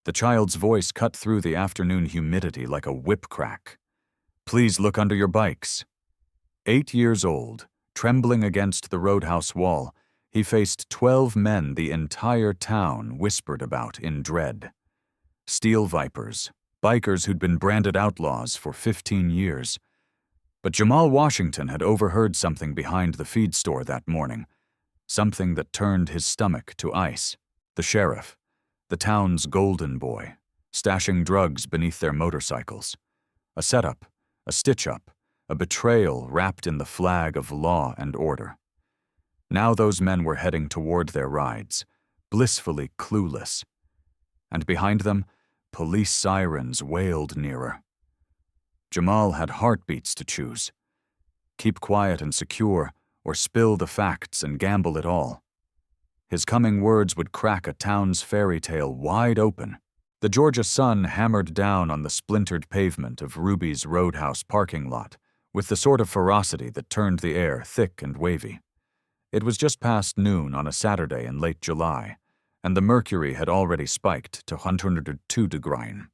The child's voice cut through the afternoon humidity like a whip crack. "Please look under your bikes." 8 years old, trembling against the roadhouse wall, he faced 12 men the entire town whispered about in dread. Steel vipers, bikers who'd been branded outlaws for 15 years. But Jamal Washington had overheard something behind the feed store that morning, something that turned his stomach to ice. The sheriff, the town's golden boy, stashing drugs beneath their motorcycles. A setup, a stitch-up, a betrayal wrapped in the flag of law and order. Now those men were heading toward their rides, blissfully clueless. And behind them, police sirens wailed nearer. Jamal had heartbeats to choose. Keep quiet and secure, or spill the facts and gamble it all. His coming words would crack a town's fairy tale wide open. The Georgia sun hammered down on the splintered pavement of Ruby's Roadhouse parking lot with the sort of ferocity that turned the air thick and wavy. It was just past noon on a Saturday in late July, and the mercury had already spiked to 102 degrees.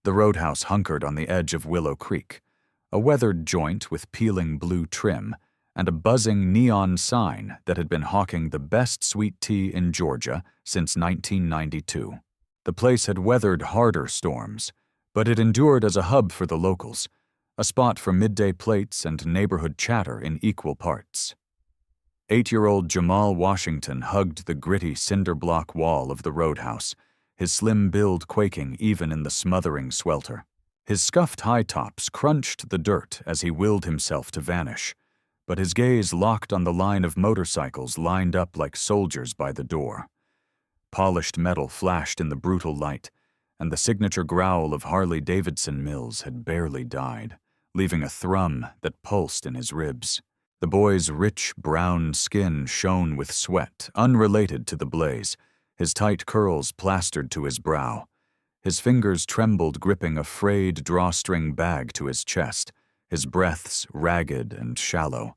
The Roadhouse hunkered on the edge of Willow Creek, a weathered joint with peeling blue trim and a buzzing neon sign that had been hawking the best sweet tea in Georgia since 1992. The place had weathered harder storms, but it endured as a hub for the locals, a spot for midday plates and neighborhood chatter in equal parts. 8-year-old Jamal Washington hugged the gritty cinder block wall of the Roadhouse, his slim build quaking even in the smothering swelter. His scuffed high tops crunched the dirt as he willed himself to vanish, but his gaze locked on the line of motorcycles lined up like soldiers by the door. Polished metal flashed in the brutal light, and the signature growl of Harley-Davidson mills had barely died, leaving a thrum that pulsed in his ribs. The boy's rich brown skin shone with sweat, unrelated to the blaze, his tight curls plastered to his brow. His fingers trembled gripping a frayed drawstring bag to his chest, his breaths ragged and shallow.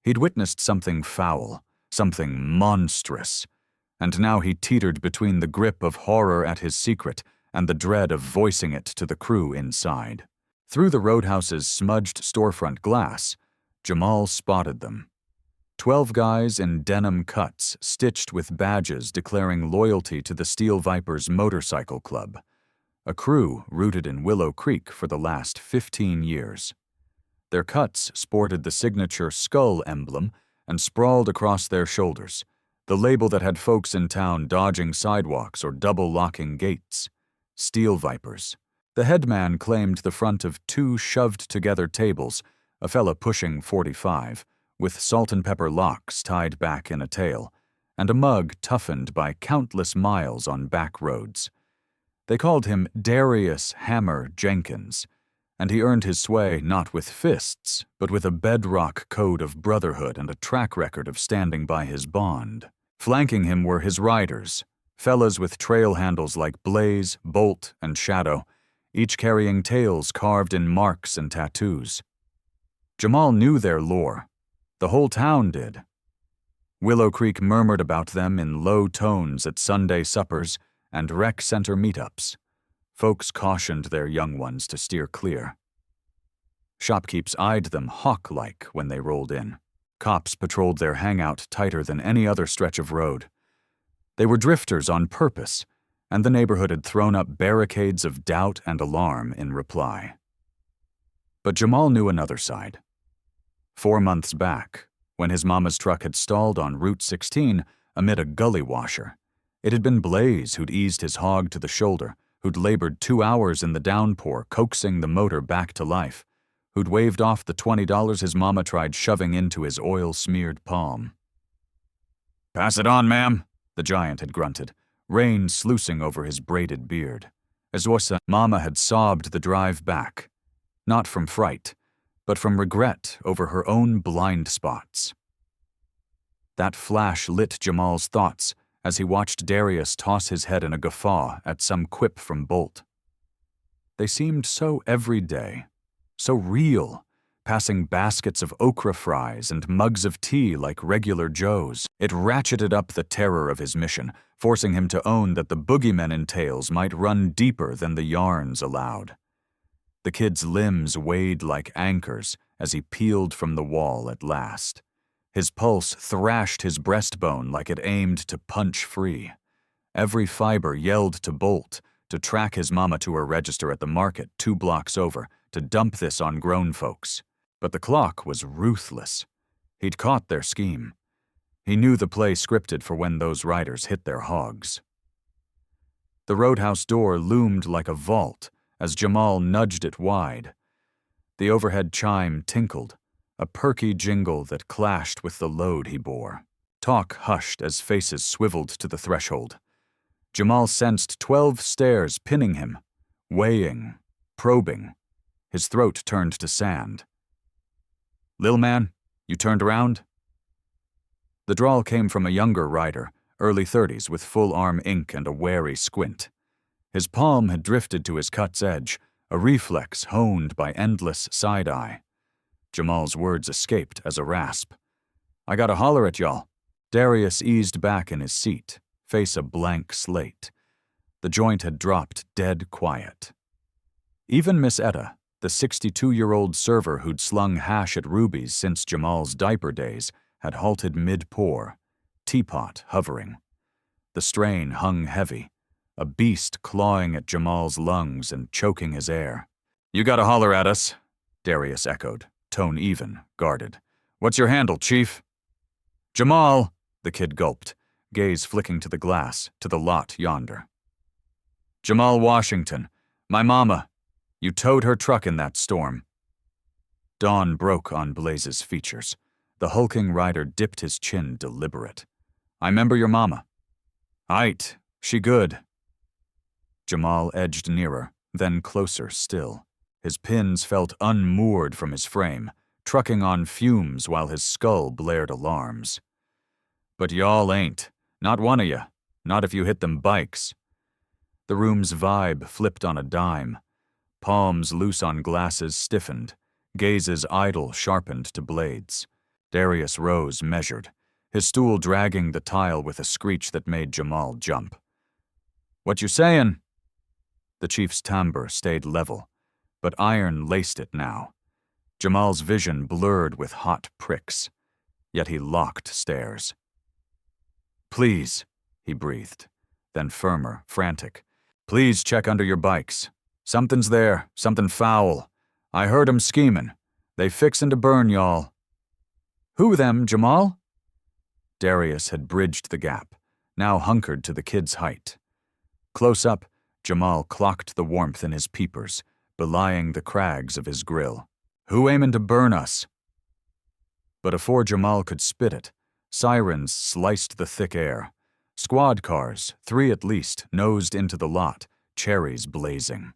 He'd witnessed something foul, something monstrous, and now he teetered between the grip of horror at his secret and the dread of voicing it to the crew inside. Through the Roadhouse's smudged storefront glass, Jamal spotted them. 12 guys in denim cuts stitched with badges declaring loyalty to the Steel Vipers Motorcycle Club, a crew rooted in Willow Creek for the last 15 years. Their cuts sported the signature skull emblem and sprawled across their shoulders, the label that had folks in town dodging sidewalks or double-locking gates. Steel Vipers. The headman claimed the front of 2 shoved-together tables, a fella pushing 45, with salt and pepper locks tied back in a tail, and a mug toughened by countless miles on back roads. They called him Darius Hammer Jenkins, and he earned his sway not with fists, but with a bedrock code of brotherhood and a track record of standing by his bond. Flanking him were his riders, fellas with trail handles like Blaze, Bolt, and Shadow, each carrying tails carved in marks and tattoos. Jamal knew their lore. The whole town did. Willow Creek murmured about them in low tones at Sunday suppers and rec center meetups. Folks cautioned their young ones to steer clear. Shopkeepers eyed them hawk-like when they rolled in. Cops patrolled their hangout tighter than any other stretch of road. They were drifters on purpose, and the neighborhood had thrown up barricades of doubt and alarm in reply. But Jamal knew another side. 4 months back, when his mama's truck had stalled on Route 16 amid a gully washer, it had been Blaze who'd eased his hog to the shoulder, who'd labored 2 hours in the downpour coaxing the motor back to life, who'd waved off the $20 his mama tried shoving into his oil-smeared palm. "Pass it on, ma'am," the giant had grunted, rain sluicing over his braided beard. As Mama had sobbed the drive back, not from fright, but from regret over her own blind spots. That flash lit Jamal's thoughts as he watched Darius toss his head in a guffaw at some quip from Bolt. They seemed so everyday, so real, passing baskets of okra fries and mugs of tea like regular Joes. It ratcheted up the terror of his mission, forcing him to own that the boogeymen in tales might run deeper than the yarns allowed. The kid's limbs weighed like anchors as he peeled from the wall at last. His pulse thrashed his breastbone like it aimed to punch free. Every fiber yelled to bolt, to track his mama to her register at the market 2 blocks over, to dump this on grown folks. But the clock was ruthless. He'd caught their scheme. He knew the play scripted for when those riders hit their hogs. The roadhouse door loomed like a vault as Jamal nudged it wide. The overhead chime tinkled, a perky jingle that clashed with the load he bore. Talk hushed as faces swiveled to the threshold. Jamal sensed 12 stares pinning him, weighing, probing. His throat turned to sand. "Lil man, you turned around?" The drawl came from a younger rider, early 30s with full-arm ink and a wary squint. His palm had drifted to his cut's edge, a reflex honed by endless side-eye. Jamal's words escaped as a rasp. "I gotta holler at y'all." Darius eased back in his seat, face a blank slate. The joint had dropped dead quiet. Even Miss Etta, the 62-year-old server who'd slung hash at Ruby's since Jamal's diaper days, had halted mid-pour, teapot hovering. The strain hung heavy, a beast clawing at Jamal's lungs and choking his air. "You gotta holler at us," Darius echoed, tone even, guarded. "What's your handle, Chief?" "Jamal," the kid gulped, gaze flicking to the glass, to the lot yonder. "Jamal Washington, my mama. You towed her truck in that storm." Dawn broke on Blaze's features. The hulking rider dipped his chin deliberate. "I 'member your mama." "Aight, she good." Jamal edged nearer, then closer still. His pins felt unmoored from his frame, trucking on fumes while his skull blared alarms. "But y'all ain't. Not one of ya. Not if you hit them bikes." The room's vibe flipped on a dime. Palms loose on glasses stiffened, gazes idle sharpened to blades. Darius rose measured, his stool dragging the tile with a screech that made Jamal jump. "What you sayin'?" The chief's timbre stayed level, but iron laced it now. Jamal's vision blurred with hot pricks, yet he locked stares. "Please," he breathed, then firmer, frantic. "Please check under your bikes. Something's there, something foul. I heard 'em schemin'. They fixin' to burn y'all." "Who them, Jamal?" Darius had bridged the gap, now hunkered to the kid's height. Close up, Jamal clocked the warmth in his peepers, belying the crags of his grill. "Who aimin' to burn us?" But afore Jamal could spit it, sirens sliced the thick air. Squad cars, 3 at least, nosed into the lot, cherries blazing.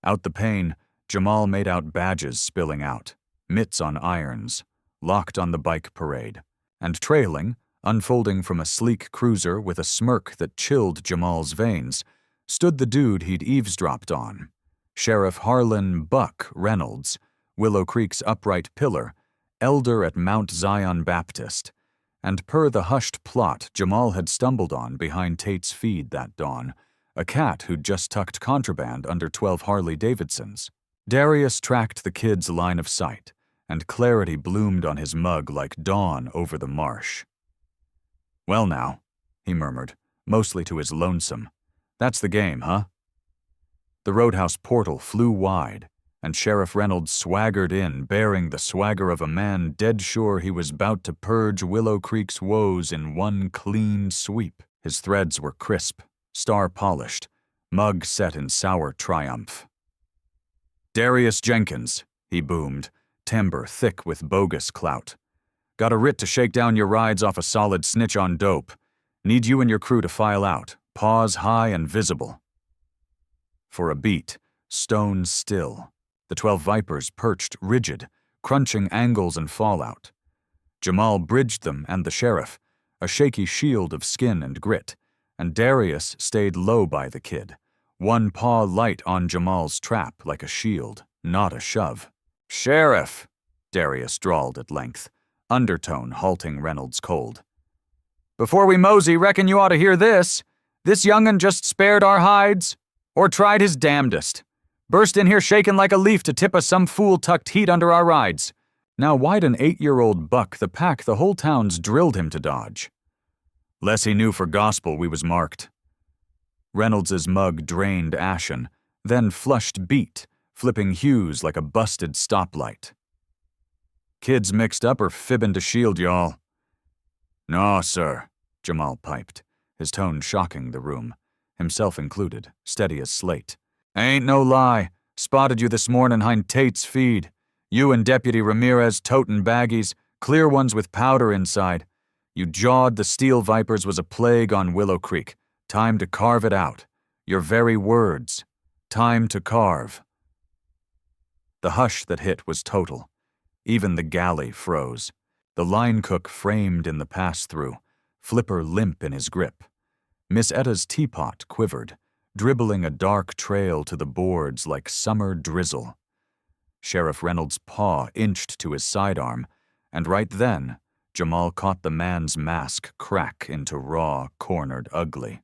Out the pane, Jamal made out badges spilling out, mitts on irons, locked on the bike parade, and trailing, unfolding from a sleek cruiser with a smirk that chilled Jamal's veins, stood the dude he'd eavesdropped on, Sheriff Harlan "Buck" Reynolds, Willow Creek's upright pillar, elder at Mount Zion Baptist, and per the hushed plot Jamal had stumbled on behind Tate's feed that dawn, a cat who'd just tucked contraband under 12 Harley-Davidsons. Darius tracked the kid's line of sight, and clarity bloomed on his mug like dawn over the marsh. "Well now," he murmured, mostly to his lonesome. "That's the game, huh?" The roadhouse portal flew wide, and Sheriff Reynolds swaggered in, bearing the swagger of a man dead sure he was about to purge Willow Creek's woes in one clean sweep. His threads were crisp, star-polished, mug set in sour triumph. "Darius Jenkins," he boomed, timbre thick with bogus clout. "Got a writ to shake down your rides off a solid snitch on dope. Need you and your crew to file out, paws high and visible." For a beat, stone still, the 12 Vipers perched rigid, crunching angles and fallout. Jamal bridged them and the sheriff, a shaky shield of skin and grit, and Darius stayed low by the kid, one paw light on Jamal's trap like a shield, not a shove. Sheriff, Darius drawled at length, undertone halting Reynolds cold. Before we mosey, reckon you ought to hear this. This young'un just spared our hides, or tried his damnedest. Burst in here shaking like a leaf to tip us some fool tucked heat under our rides. Now why'd an 8-year-old buck the pack the whole town's drilled him to dodge? Less he knew for gospel we was marked. Reynolds's mug drained ashen, then flushed beat, flipping hues like a busted stoplight. Kids mixed up or fibbing to shield y'all. No, sir, Jamal piped, his tone shocking the room, himself included, steady as slate. Ain't no lie. Spotted you this mornin' hind Tate's feed. You and Deputy Ramirez totin' baggies, clear ones with powder inside. You jawed the steel vipers was a plague on Willow Creek. Time to carve it out. Your very words. Time to carve. The hush that hit was total. Even the galley froze. The line cook framed in the pass-through, flipper limp in his grip. Miss Etta's teapot quivered, dribbling a dark trail to the boards like summer drizzle. Sheriff Reynolds' paw inched to his sidearm, and right then, Jamal caught the man's mask crack into raw, cornered ugly.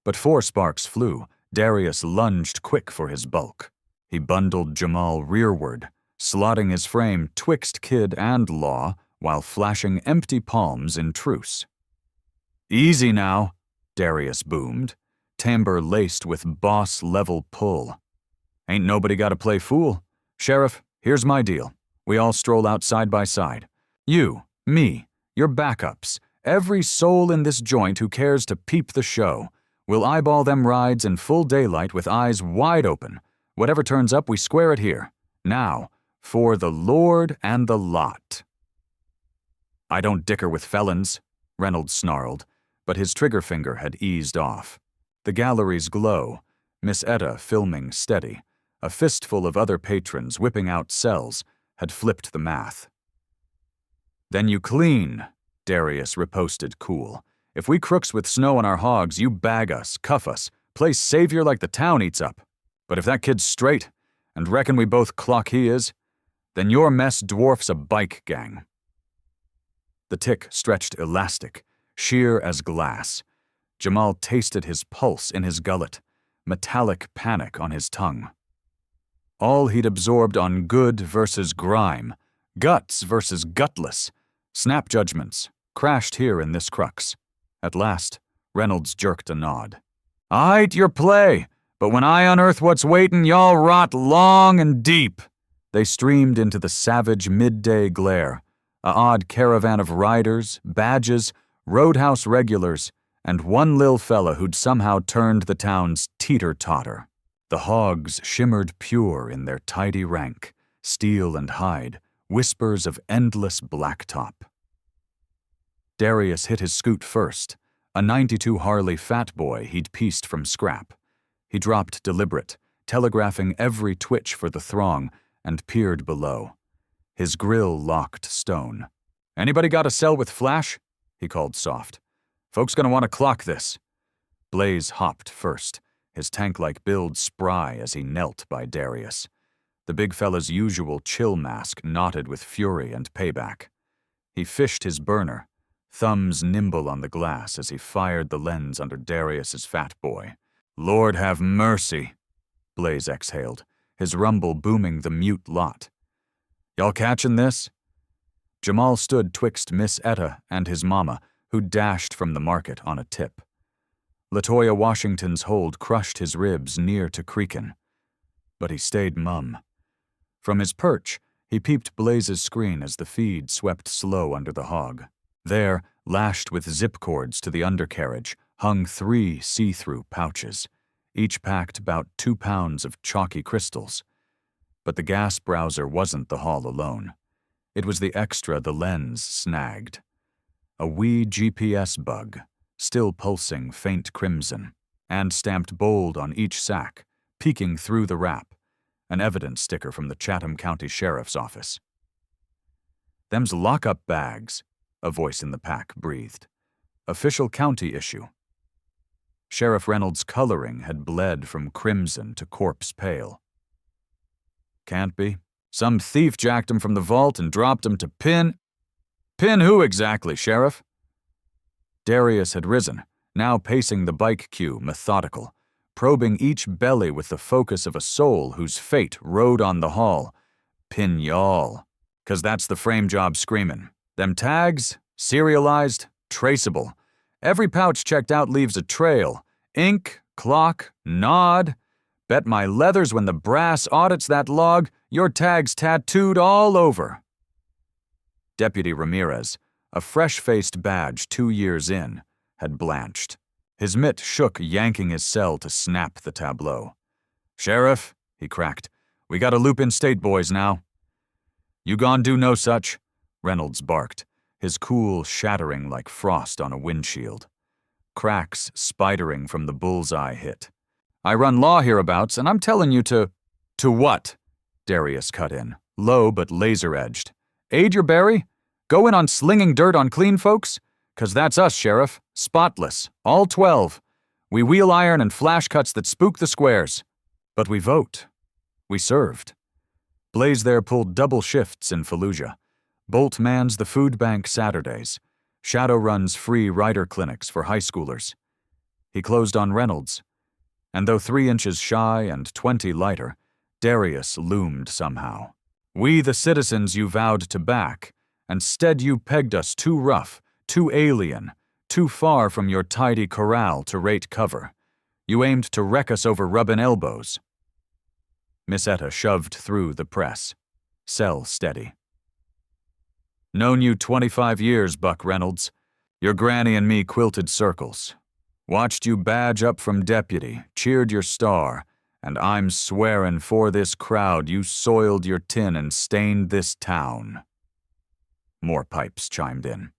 But 4 sparks flew, Darius lunged quick for his bulk. He bundled Jamal rearward, slotting his frame twixt kid and law while flashing empty palms in truce. Easy now, Darius boomed, timbre laced with boss-level pull. Ain't nobody gotta play fool. Sheriff, here's my deal. We all stroll out side by side. You, me, your backups, every soul in this joint who cares to peep the show. We'll eyeball them rides in full daylight with eyes wide open. Whatever turns up, we square it here. Now, for the Lord and the lot. I don't dicker with felons, Reynolds snarled, but his trigger finger had eased off. The gallery's glow, Miss Etta filming steady, a fistful of other patrons whipping out cells, had flipped the math. Then you clean, Darius riposted cool. If we crooks with snow on our hogs, you bag us, cuff us, play savior like the town eats up. But if that kid's straight, and reckon we both clock he is, then your mess dwarfs a bike gang. The tick stretched elastic, sheer as glass. Jamal tasted his pulse in his gullet, metallic panic on his tongue. All he'd absorbed on good versus grime, guts versus gutless, snap judgments, crashed here in this crux. At last, Reynolds jerked a nod. Aight, your play, but when I unearth what's waitin', y'all rot long and deep. They streamed into the savage midday glare, a odd caravan of riders, badges, roadhouse regulars, and one lil fella who'd somehow turned the town's teeter-totter. The hogs shimmered pure in their tidy rank, steel and hide, whispers of endless blacktop. Darius hit his scoot first, a '92 Harley Fat Boy he'd pieced from scrap. He dropped deliberate, telegraphing every twitch for the throng, and peered below. His grill locked stone. Anybody got a cell with flash? He called soft. Folks gonna want to clock this. Blaze hopped first, his tank-like build spry as he knelt by Darius. The big fella's usual chill mask knotted with fury and payback. He fished his burner, thumbs nimble on the glass as he fired the lens under Darius's Fat Boy. Lord have mercy, Blaze exhaled, his rumble booming the mute lot. Y'all catchin' this? Jamal stood twixt Miss Etta and his mama, who dashed from the market on a tip. LaToya Washington's hold crushed his ribs near to creakin'. But he stayed mum. From his perch, he peeped Blaze's screen as the feed swept slow under the hog. There, lashed with zip cords to the undercarriage, hung 3 see-through pouches, each packed about 2 pounds of chalky crystals. But the gas browser wasn't the haul alone. It was the extra the lens snagged. A wee GPS bug, still pulsing faint crimson, and stamped bold on each sack, peeking through the wrap, an evidence sticker from the Chatham County Sheriff's Office. Them's lock-up bags, a voice in the pack breathed. Official county issue. Sheriff Reynolds' coloring had bled from crimson to corpse pale. Can't be, Some thief jacked him from the vault and dropped him to pin. Pin who exactly, Sheriff? Darius had risen, now pacing the bike queue, methodical, probing each belly with the focus of a soul whose fate rode on the haul. Pin y'all. 'Cause that's the frame job screamin'. Them tags, serialized, traceable. Every pouch checked out leaves a trail. Ink, clock, nod. Bet my leathers when the brass audits that log, your tag's tattooed all over. Deputy Ramirez, a fresh-faced badge 2 years in, had blanched. His mitt shook, yanking his cell to snap the tableau. "Sheriff," he cracked, "we gotta loop in state boys now." "You gon' do no such," Reynolds barked, his cool shattering like frost on a windshield. Cracks spidering from the bullseye hit. "I run law hereabouts, and I'm telling you to—" "To what?" Darius cut in, low but laser-edged. "Aid your Barry? Go in on slinging dirt on clean folks? 'Cause that's us, Sheriff. Spotless. All 12. We wheel iron and flash cuts that spook the squares. But we vote. We served." Blaze there pulled double shifts in Fallujah. Bolt mans the food bank Saturdays. Shadow runs free rider clinics for high schoolers. He closed on Reynolds. And though 3 inches shy and 20 lighter, Darius loomed somehow. "We the citizens you vowed to back, and 'stead you pegged us too rough, too alien, too far from your tidy corral to rate cover. You aimed to wreck us over rubbin' elbows." Miss Etta shoved through the press. Cell steady. "Known you 25 years, Buck Reynolds. Your granny and me quilted circles. Watched you badge up from deputy, cheered your star, and I'm swearin' for this crowd you soiled your tin and stained this town." More pipes chimed in.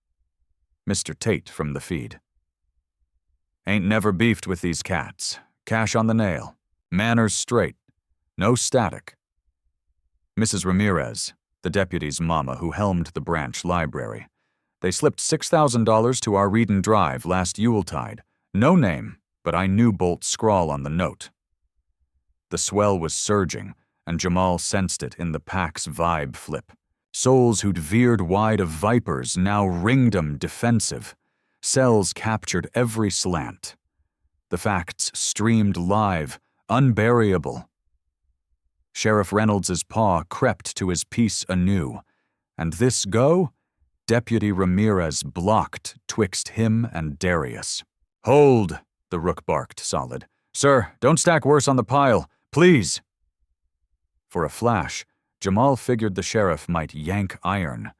Mr. Tate from the feed. "Ain't never beefed with these cats. Cash on the nail. Manners straight. No static." Mrs. Ramirez, the deputy's mama who helmed the branch library. "They slipped $6,000 to our read and drive last Yuletide. No name, but I knew Bolt's scrawl on the note." The swell was surging, and Jamal sensed it in the pack's vibe flip. Souls who'd veered wide of vipers now ringed 'em defensive. Cells captured every slant. The facts streamed live, unburyable. Sheriff Reynolds's paw crept to his piece anew, and this go, Deputy Ramirez blocked twixt him and Darius. "Hold," the rook barked, solid. "Sir, don't stack worse on the pile, please." For a flash, Jamal figured the sheriff might yank iron.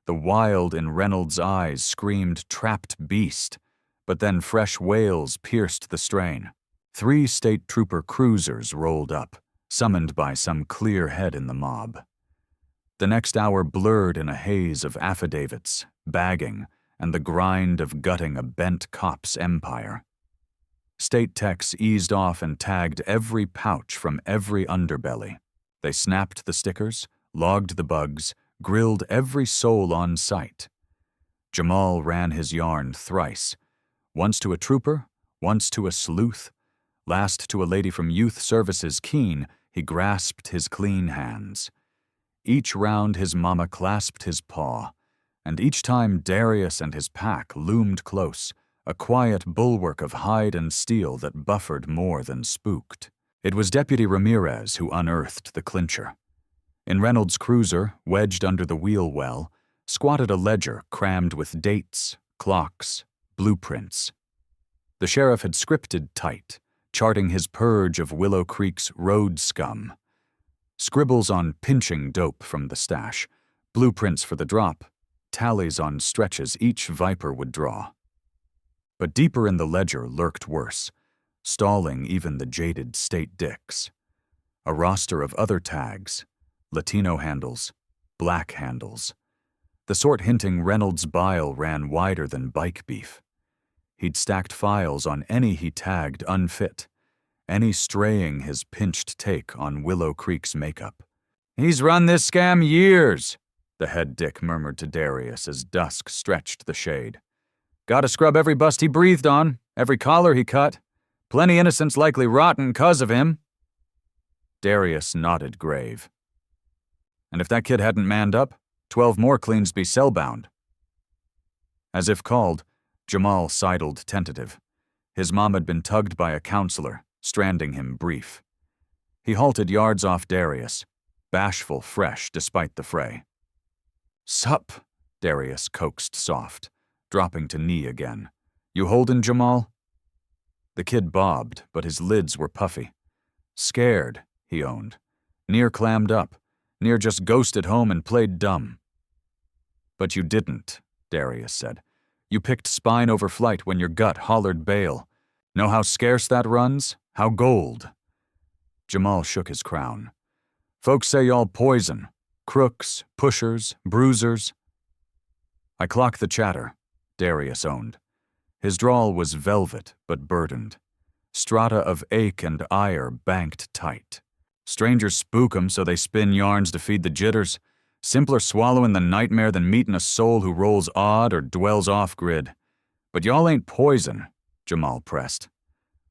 The wild in Reynolds' eyes screamed trapped beast, but then fresh wails pierced the strain. 3 state trooper cruisers rolled up, summoned by some clear head in the mob. The next hour blurred in a haze of affidavits, bagging, and the grind of gutting a bent cop's empire. State techs eased off and tagged every pouch from every underbelly. They snapped the stickers, logged the bugs, grilled every soul on site. Jamal ran his yarn thrice, once to a trooper, once to a sleuth. Last to a lady from Youth Services Keene, he grasped his clean hands. Each round his mama clasped his paw, and each time Darius and his pack loomed close, a quiet bulwark of hide and steel that buffered more than spooked. It was Deputy Ramirez who unearthed the clincher. In Reynolds' cruiser, wedged under the wheel well, squatted a ledger crammed with dates, clocks, blueprints. The sheriff had scripted tight, charting his purge of Willow Creek's road scum. Scribbles on pinching dope from the stash, blueprints for the drop, tallies on stretches each viper would draw. But deeper in the ledger lurked worse, stalling even the jaded state dicks. A roster of other tags, Latino handles, black handles. The sort hinting Reynolds' bile ran wider than bike beef. He'd stacked files on any he tagged unfit, any straying his pinched take on Willow Creek's makeup. "He's run this scam years," the head dick murmured to Darius as dusk stretched the shade. "Gotta scrub every bust he breathed on, every collar he cut. Plenty innocents likely rotten 'cause of him." Darius nodded grave. And if that kid hadn't manned up, 12 more cleans be cell-bound. As if called, Jamal sidled tentative. His mom had been tugged by a counselor, stranding him brief. He halted yards off Darius, bashful fresh despite the fray. "Sup," Darius coaxed soft, dropping to knee again. "You holdin', Jamal?" The kid bobbed, but his lids were puffy. "Scared," he owned. "Near clammed up. Near just ghosted home and played dumb." "But you didn't," Darius said. "You picked spine over flight when your gut hollered bail. Know how scarce that runs? How gold?" Jamal shook his crown. "Folks say y'all poison. Crooks, pushers, bruisers." "I clock the chatter," Darius owned. His drawl was velvet but burdened. Strata of ache and ire banked tight. Strangers spook 'em so they spin yarns to feed the jitters. Simpler swallowing the nightmare than meeting a soul who rolls odd or dwells off-grid. "But y'all ain't poison," Jamal pressed.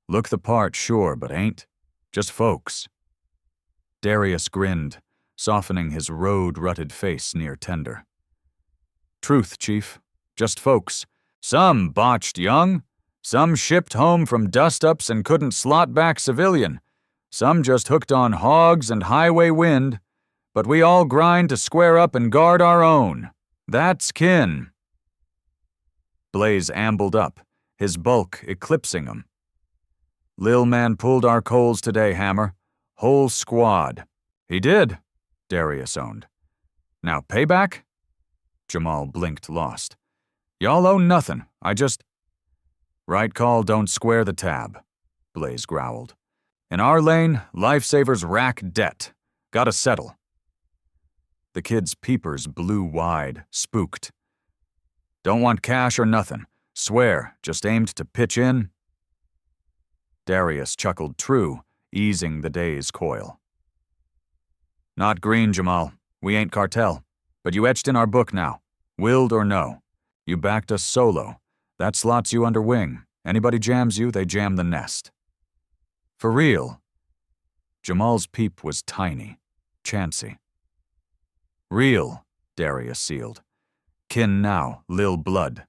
"Look the part, sure, but ain't. Just folks." Darius grinned, softening his road-rutted face near tender. "Truth, Chief. Just folks. Some botched young. Some shipped home from dust-ups and couldn't slot back civilian. Some just hooked on hogs and highway wind. But we all grind to square up and guard our own. That's kin." Blaze ambled up, his bulk eclipsing him. "Lil man pulled our coals today, Hammer. Whole squad." "He did," Darius owned. "Now payback?" Jamal blinked lost. "Y'all owe nothin', I just—" "Right call don't square the tab," Blaze growled. "In our lane, lifesavers rack debt. Gotta settle." The kid's peepers blew wide, spooked. "Don't want cash or nothin'. Swear, just aimed to pitch in." Darius chuckled true, easing the day's coil. "Not green, Jamal. We ain't cartel. But you etched in our book now. Willed or no. You backed us solo. That slots you under wing. Anybody jams you, they jam the nest." "For real?" Jamal's peep was tiny, chancy. "Real," Darius sealed. "Kin now, Lil blood."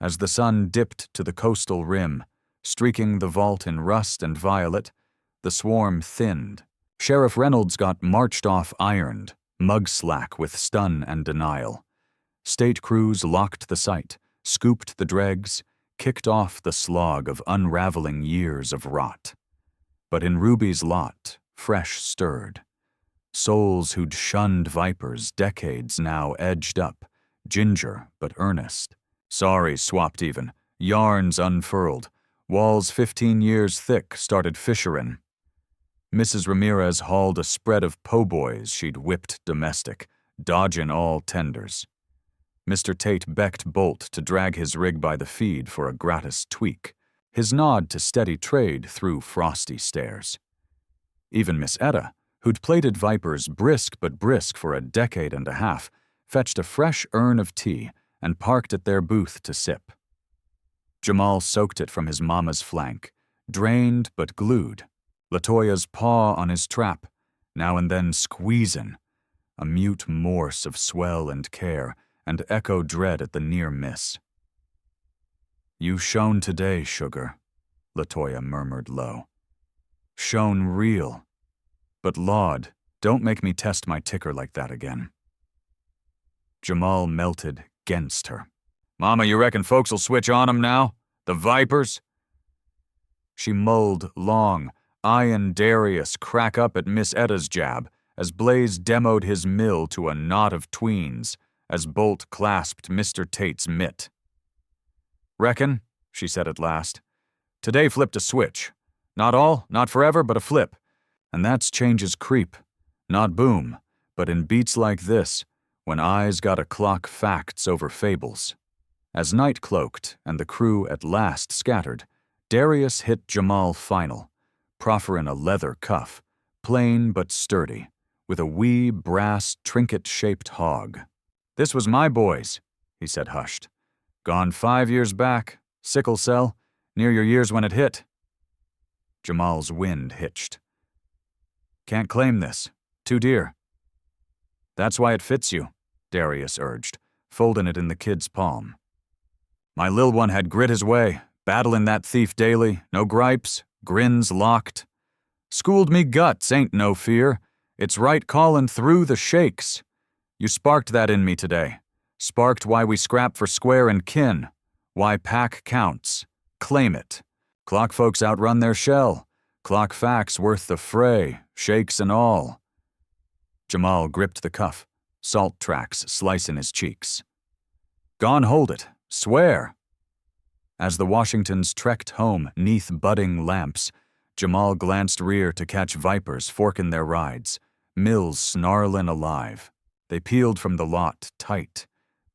As the sun dipped to the coastal rim, streaking the vault in rust and violet, the swarm thinned. Sheriff Reynolds got marched off ironed, mug-slack with stun and denial. State crews locked the site, scooped the dregs, kicked off the slog of unraveling years of rot. But in Ruby's lot, fresh stirred. Souls who'd shunned vipers decades now edged up, ginger but earnest. Sorry swapped even, yarns unfurled, walls 15 years thick started fisherin'. Mrs. Ramirez hauled a spread of po-boys she'd whipped domestic, dodgin' all tenders. Mr. Tate becked Bolt to drag his rig by the feed for a gratis tweak, his nod to steady trade through frosty stares. Even Miss Etta, who'd plated vipers brisk for a decade and a half, fetched a fresh urn of tea and parked at their booth to sip. Jamal soaked it from his mama's flank, drained but glued, LaToya's paw on his trap, now and then squeezin', a mute morse of swell and care, and echo dread at the near miss. "You shone today, sugar," LaToya murmured low. "Shone real. But Lord, don't make me test my ticker like that again." Jamal melted 'gainst her. "Mama, you reckon folks'll switch on 'em now? The vipers?" She mulled long, eyeing Darius crack up at Miss Etta's jab as Blaze demoed his mill to a knot of tweens as Bolt clasped Mr. Tate's mitt. "Reckon," she said at last. "Today flipped a switch. Not all, not forever, but a flip. And that's change's creep. Not boom, but in beats like this, when eyes gotta clock facts over fables." As night cloaked and the crew at last scattered, Darius hit Jamal final, profferin' a leather cuff, plain but sturdy, with a wee brass trinket-shaped hog. "This was my boys," he said hushed. "Gone 5 years back, sickle cell, near your years when it hit." Jamal's wind hitched. "Can't claim this. Too dear." That's why it fits you, Darius urged, folding it in the kid's palm. My lil' one had grit his way, battling that thief daily, no gripes, grins locked. Schooled me guts, ain't no fear. It's right callin' through the shakes. You sparked that in me today. Sparked why we scrap for square and kin. Why pack counts. Claim it. Clock folks outrun their shell. Clock facts worth the fray, shakes and all. Jamal gripped the cuff, salt tracks slicing his cheeks. Gone hold it, swear. As the Washingtons trekked home neath budding lamps, Jamal glanced rear to catch vipers forking their rides, mills snarlin' alive. They peeled from the lot tight,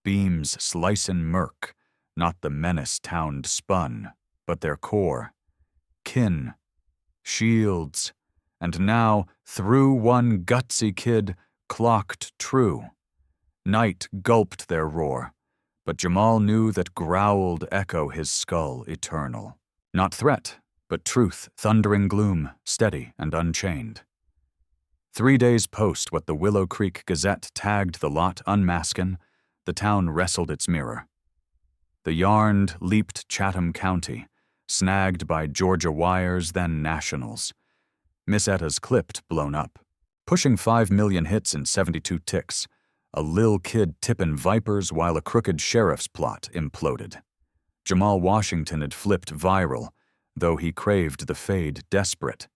beams slicin' murk, not the menace towned spun, but their core. Kin, shields, and now, through one gutsy kid, clocked true. Night gulped their roar, but Jamal knew that growled echo his skull eternal. Not threat, but truth, thundering gloom, steady and unchained. 3 days post what the Willow Creek Gazette tagged the lot unmaskin, the town wrestled its mirror. The yarned leaped Chatham County, snagged by Georgia wires, then nationals. Miss Etta's clipped, blown up, pushing 5 million hits in 72 ticks, a lil' kid tippin' vipers while a crooked sheriff's plot imploded. Jamal Washington had flipped viral, though he craved the fade desperate.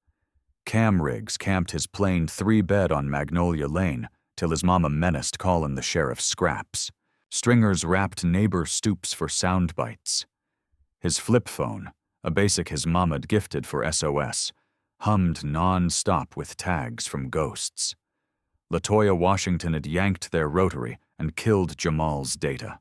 Cam rigs camped his plain 3-bed on Magnolia Lane till his mama menaced callin' the sheriff scraps. Stringers wrapped neighbor stoops for sound bites. His flip phone, a basic his mama'd gifted for SOS, hummed non-stop with tags from ghosts. LaToya Washington had yanked their rotary and killed Jamal's data,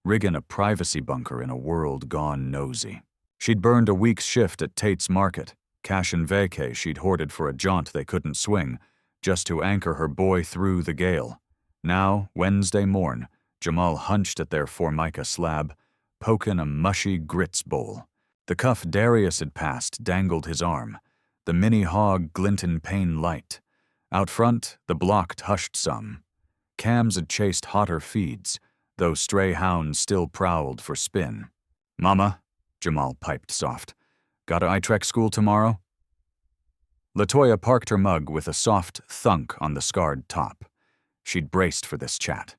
riggin' a privacy bunker in a world gone nosy. She'd burned a week's shift at Tate's Market, cash and vacay she'd hoarded for a jaunt they couldn't swing, just to anchor her boy through the gale. Now, Wednesday morn, Jamal hunched at their Formica slab, pokin' a mushy grits bowl. The cuff Darius had passed dangled his arm, the mini hog glintin' pain light. Out front, the blocked hushed some. Cams had chased hotter feeds, though stray hounds still prowled for spin. Mama, Jamal piped soft, gotta I-Trek school tomorrow? LaToya parked her mug with a soft thunk on the scarred top. She'd braced for this chat.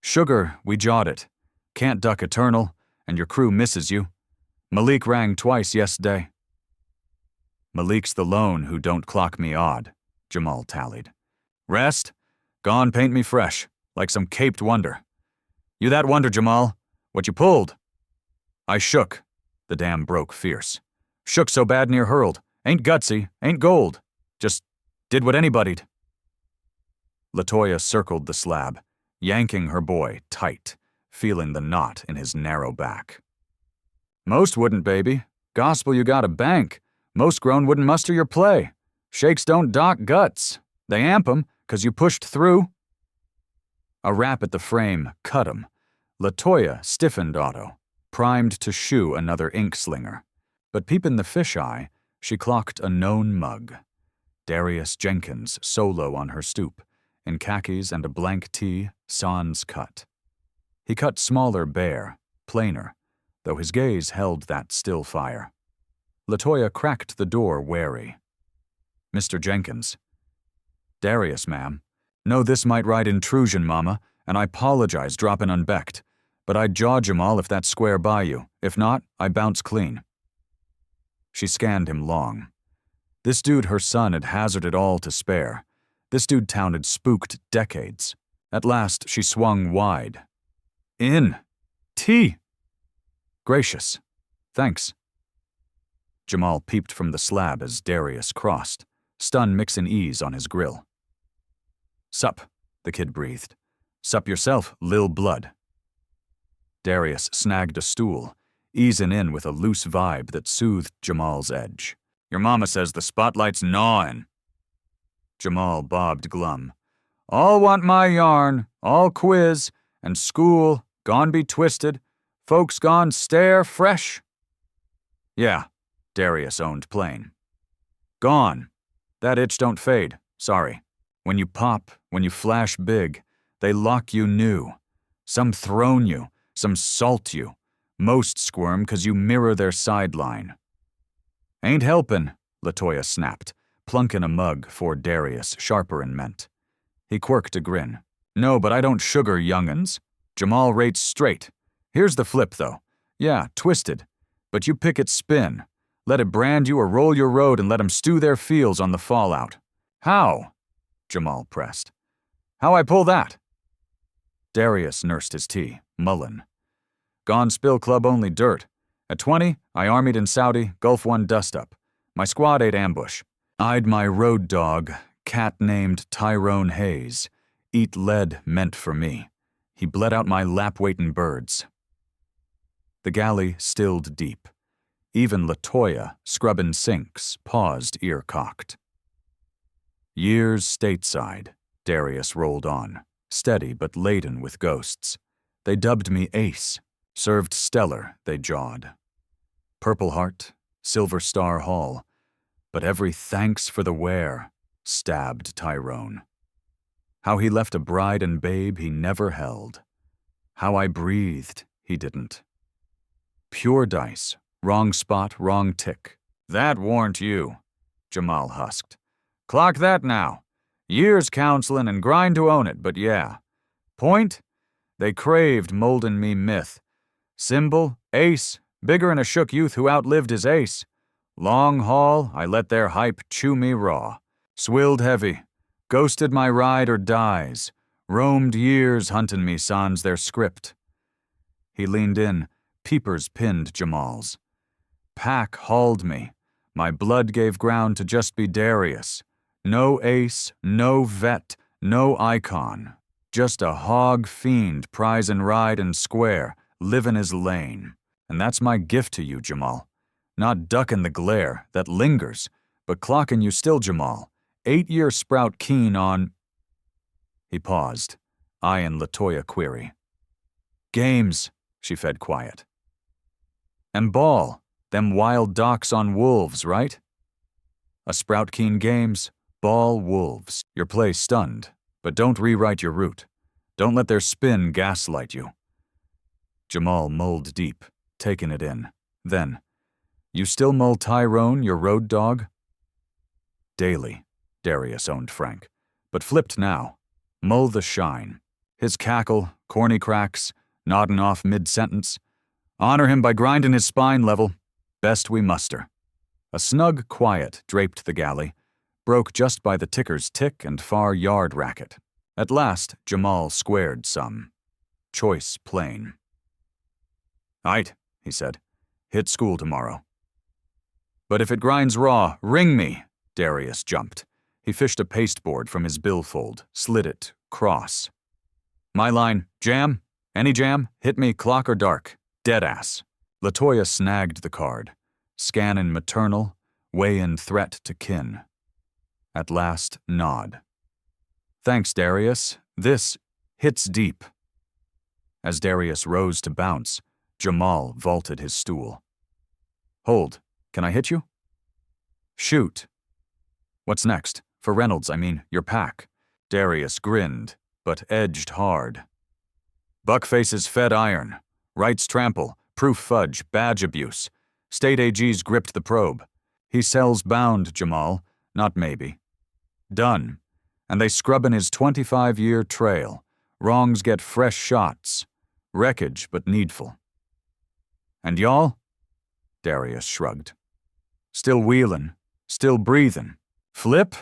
Sugar, we jawed it. Can't duck eternal, and your crew misses you. Malik rang twice yesterday. Malik's the lone who don't clock me odd, Jamal tallied. Rest? Gone paint me fresh, like some caped wonder. You that wonder, Jamal? What you pulled? I shook. The dam broke fierce. Shook so bad near hurled. Ain't gutsy, ain't gold. Just did what anybody'd. LaToya circled the slab, yanking her boy tight, feeling the knot in his narrow back. Most wouldn't, baby. Gospel you got a bank. Most grown wouldn't muster your play. Shakes don't dock guts. They amp 'em, 'cause you pushed through. A rap at the frame cut 'em. LaToya stiffened Otto, primed to shoe another ink slinger. But peepin' the fisheye, she clocked a known mug. Darius Jenkins solo on her stoop, in khakis and a blank tee, sans cut. He cut smaller bare, plainer, though his gaze held that still fire. LaToya cracked the door wary. Mr. Jenkins. Darius, ma'am. Know this might ride intrusion, mama, and I apologize droppin' unbecked, but I'd jaw Jamal if that's square by you. If not, I bounce clean. She scanned him long. This dude her son had hazarded all to spare. This dude town had spooked decades. At last, she swung wide. In. Tea. Gracious. Thanks. Jamal peeped from the slab as Darius crossed, stun mixin' ease on his grill. Sup, the kid breathed. Sup yourself, lil' blood. Darius snagged a stool, easin' in with a loose vibe that soothed Jamal's edge. Your mama says the spotlight's gnawin'. Jamal bobbed glum. All want my yarn, all quiz, and school, gone be twisted, folks gone stare fresh. Yeah, Darius owned plain. Gone. That itch don't fade, sorry. When you pop, when you flash big, they lock you new. Some throne you, some salt you. Most squirm 'cause you mirror their sideline. Ain't helpin', Latoya snapped, plunkin' a mug for Darius, sharper'n meant. He quirked a grin. No, but I don't sugar young'uns. Jamal rates straight. Here's the flip, though. Yeah, twisted. But you pick it spin. Let it brand you or roll your road and let 'em stew their feels on the fallout. How? Jamal pressed. How I pull that? Darius nursed his tea, mullin'. Gone spill club only dirt. At 20, I armied in Saudi, Gulf 1 dust-up. My squad ate ambush. I'd my road dog, cat named Tyrone Hayes, eat lead meant for me. He bled out my lap-waitin' birds. The galley stilled deep. Even Latoya, scrubbin' sinks, paused ear-cocked. Years stateside, Darius rolled on, steady but laden with ghosts. They dubbed me Ace. Served stellar, they jawed. Purple Heart, Silver Star Hall, but every thanks for the wear, stabbed Tyrone. How he left a bride and babe he never held. How I breathed, he didn't. Pure dice, wrong spot, wrong tick. That warn't you, Jamal husked. Clock that now. Years counselin' and grind to own it, but yeah. Point? They craved moldin' me myth. Symbol, ace, bigger'n a shook youth who outlived his ace. Long haul, I let their hype chew me raw. Swilled heavy, ghosted my ride or dies. Roamed years huntin' me sans their script. He leaned in, peepers pinned Jamal's. Pack hauled me. My blood gave ground to just be Darius. No ace, no vet, no icon. Just a hog fiend prizin' ride and square, livin' his lane. And that's my gift to you, Jamal. Not duckin' the glare that lingers, but clockin' you still, Jamal. 8-year sprout keen on... He paused, eyeing Latoya query. Games, she fed quiet. And ball, them wild docks on wolves, right? A sprout keen games, ball wolves. Your play stunned, but don't rewrite your route. Don't let their spin gaslight you. Jamal mulled deep, taking it in. Then, you still mull Tyrone, your road dog? Daily, Darius owned frank, but flipped now. Mull the shine. His cackle, corny cracks, noddin' off mid-sentence. Honor him by grindin' his spine level. Best we muster. A snug quiet draped the galley, broke just by the ticker's tick and far yard racket. At last, Jamal squared some. Choice plain. Aight, he said. Hit school tomorrow. But if it grinds raw, ring me, Darius jumped. He fished a pasteboard from his billfold, slid it, cross. My line, jam? Any jam? Hit me, clock or dark. Deadass. Latoya snagged the card. Scannin' maternal, weighin' threat to kin. At last, nod. Thanks, Darius. This hits deep. As Darius rose to bounce, Jamal vaulted his stool. Hold. Can I hit you? Shoot. What's next? For Reynolds, I mean, your pack. Darius grinned, but edged hard. Buckface's fed iron. Rights trample, proof fudge, badge abuse. State AG's gripped the probe. He sells bound, Jamal, not maybe. Done. And they scrubbin' his 25-year trail. Wrongs get fresh shots. Wreckage, but needful. And y'all? Darius shrugged. Still wheelin', still breathin'. Flip?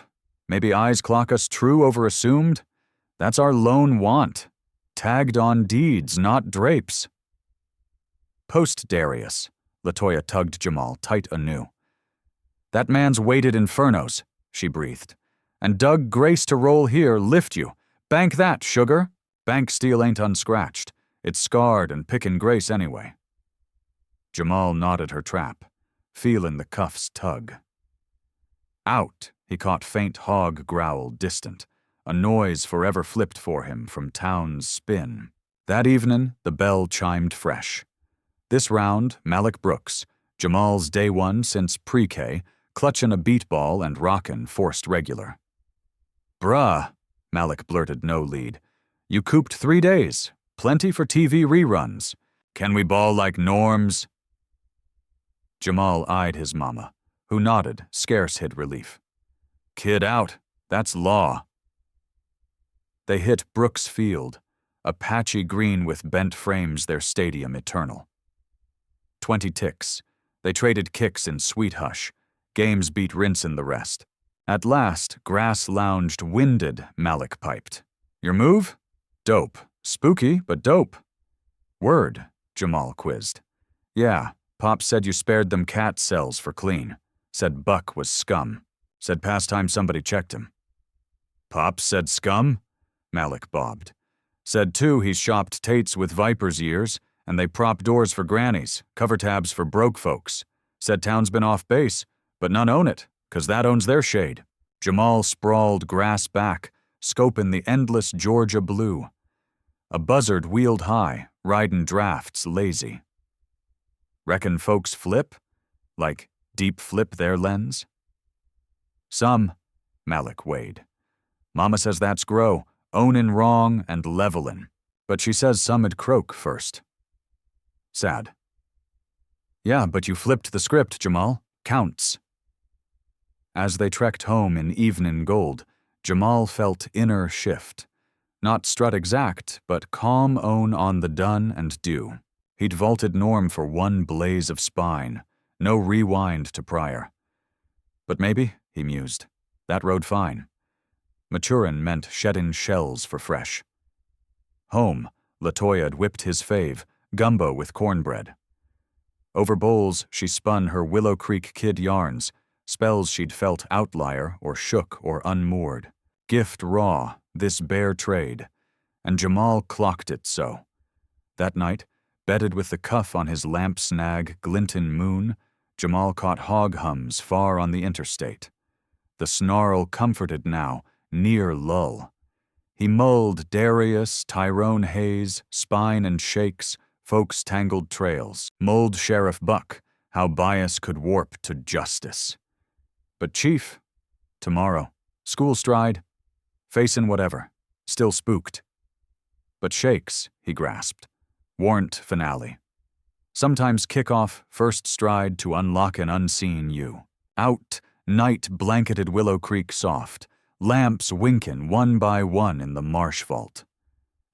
Maybe eyes clock us true over assumed? That's our lone want. Tagged on deeds, not drapes. Post Darius, Latoya tugged Jamal tight anew. That man's waited infernos, she breathed. And dug grace to roll here, lift you. Bank that, sugar. Bank steel ain't unscratched. It's scarred and pickin' grace anyway. Jamal nodded her trap, feelin' the cuffs tug. Out, he caught faint hog growl distant, a noise forever flipped for him from town's spin. That evening, the bell chimed fresh. This round, Malik Brooks, Jamal's day one since pre-K, clutchin' a beat ball and rockin' forced regular. Bruh, Malik blurted no lead. You cooped 3 days. Plenty for TV reruns. Can we ball like norms? Jamal eyed his mama, who nodded, scarce hid relief. Kid out. That's law. They hit Brooks Field, a patchy green with bent frames their stadium eternal. 20 ticks. They traded kicks in sweet hush. Games beat rinse in the rest. At last, grass lounged winded, Malik piped. Your move? Dope. Spooky, but dope. Word, Jamal quizzed. Yeah, Pop said you spared them cat cells for clean. Said Buck was scum. Said past time somebody checked him. Pop said scum? Malik bobbed. Said too he's shopped Tates with Viper's ears, and they prop doors for grannies, cover tabs for broke folks. Said town's been off base, but none own it, 'cause that owns their shade. Jamal sprawled grass back, scoping the endless Georgia blue. A buzzard wheeled high, ridin' drafts lazy. Reckon folks flip? Like deep flip their lens? Some, Malik weighed. Mama says that's grow, ownin' wrong and levelin', but she says some'd croak first. Sad. Yeah, but you flipped the script, Jamal. Counts. As they trekked home in evening gold, Jamal felt inner shift. Not strut exact, but calm own on the done and do. He'd vaulted norm for one blaze of spine, no rewind to prior. But maybe, he mused, that rode fine. Maturin meant shedding shells for fresh. Home, LaToya'd whipped his fave, gumbo with cornbread. Over bowls, she spun her Willow Creek Kid yarns, spells she'd felt outlier or shook or unmoored. Gift raw, this bare trade, and Jamal clocked it so. That night, bedded with the cuff on his lamp snag, glintin' moon, Jamal caught hog hums far on the interstate. The snarl comforted now, near lull. He mulled Darius, Tyrone Hayes, Spine and Shakes, folks' tangled trails, mulled Sheriff Buck, how bias could warp to justice. But Chief, tomorrow, school stride, facin' whatever, still spooked. But Shakes, he grasped, warrant finale. Sometimes kickoff, first stride to unlock an unseen you. Out, night blanketed Willow Creek soft, lamps winkin' one by one in the marsh vault.